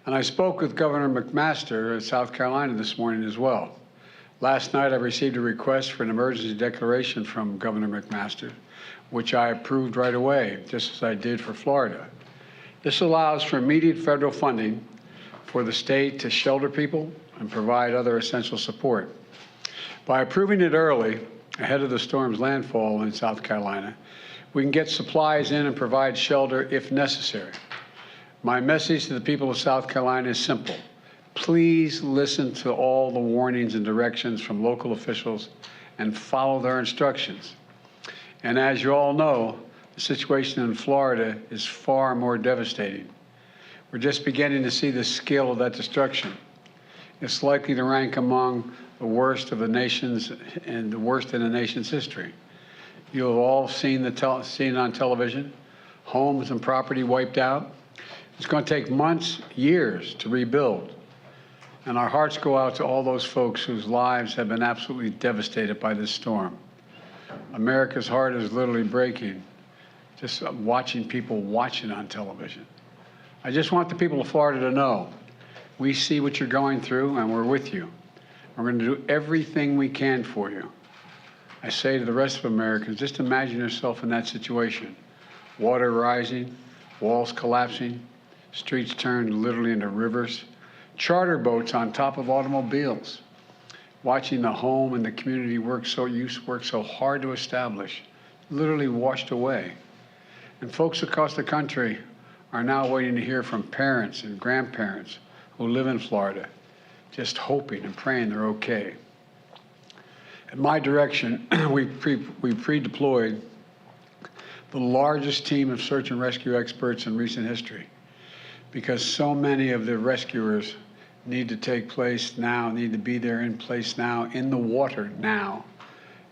And I spoke with Governor McMaster of South Carolina this morning as well. Last night, I received a request for an emergency declaration from Governor McMaster, which I approved right away, just as I did for Florida. This allows for immediate federal funding for the state to shelter people and provide other essential support. By approving it early, ahead of the storm's landfall in South Carolina, we can get supplies in and provide shelter if necessary. My message to the people of South Carolina is simple. Please listen to all the warnings and directions from local officials and follow their instructions. And as you all know, the situation in Florida is far more devastating. We're just beginning to see the scale of that destruction. It's likely to rank among the worst of the nation's and the worst in the nation's history. You'll have all seen it on television, homes and property wiped out. It's going to take months, years to rebuild. And our hearts go out to all those folks whose lives have been absolutely devastated by this storm. America's heart is literally breaking just watching people watch it on television. I just want the people of Florida to know we see what you're going through and we're with you. We're going to do everything we can for you. I say to the rest of Americans, just imagine yourself in that situation. Water rising, walls collapsing, streets turned literally into rivers, charter boats on top of automobiles, watching the home and the community work so hard to establish, literally washed away. And folks across the country are now waiting to hear from parents and grandparents who live in Florida, just hoping and praying they're okay. At my direction, we pre-deployed the largest team of search and rescue experts in recent history, because so many of the rescuers need to take place now, need to be there in place now, in the water now.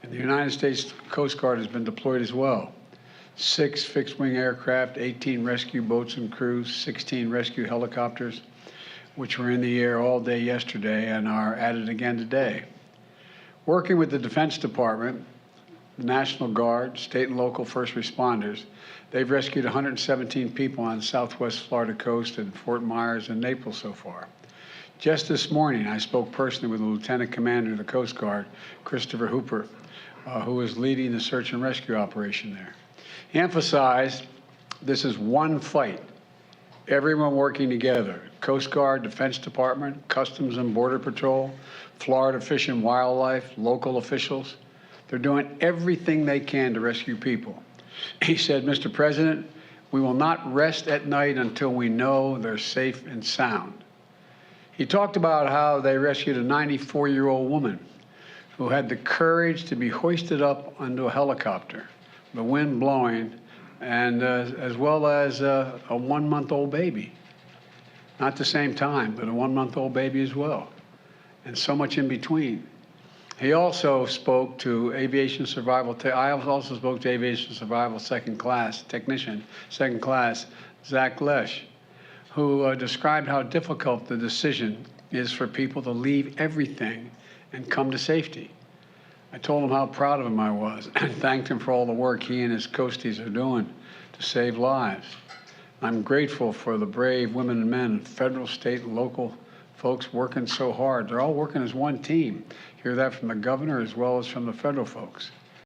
And the United States Coast Guard has been deployed as well. 6 fixed-wing aircraft, 18 rescue boats and crews, 16 rescue helicopters, which were in the air all day yesterday and are at it again today. Working with the Defense Department, the National Guard, state and local first responders, they've rescued 117 people on the southwest Florida coast and Fort Myers and Naples so far. Just this morning, I spoke personally with the Lieutenant Commander of the Coast Guard, Christopher Hooper, who is leading the search and rescue operation there. He emphasized this is one fight, everyone working together, Coast Guard, Defense Department, Customs and Border Patrol, Florida Fish and Wildlife, local officials. They're doing everything they can to rescue people. He said, Mr. President, we will not rest at night until we know they're safe and sound. He talked about how they rescued a 94-year-old woman who had the courage to be hoisted up onto a helicopter, the wind blowing, and as well as a 1-month-old baby. Not the same time, but a 1-month-old baby as well, and so much in between. He also spoke to aviation survival. I also spoke to aviation survival second class technician, second class, Zach Lesh, who described how difficult the decision is for people to leave everything and come to safety. I told him how proud of him I was and thanked him for all the work he and his coasties are doing to save lives. I'm grateful for the brave women and men, federal, state, and local folks working so hard. They're all working as one team. Hear that from the governor as well as from the federal folks.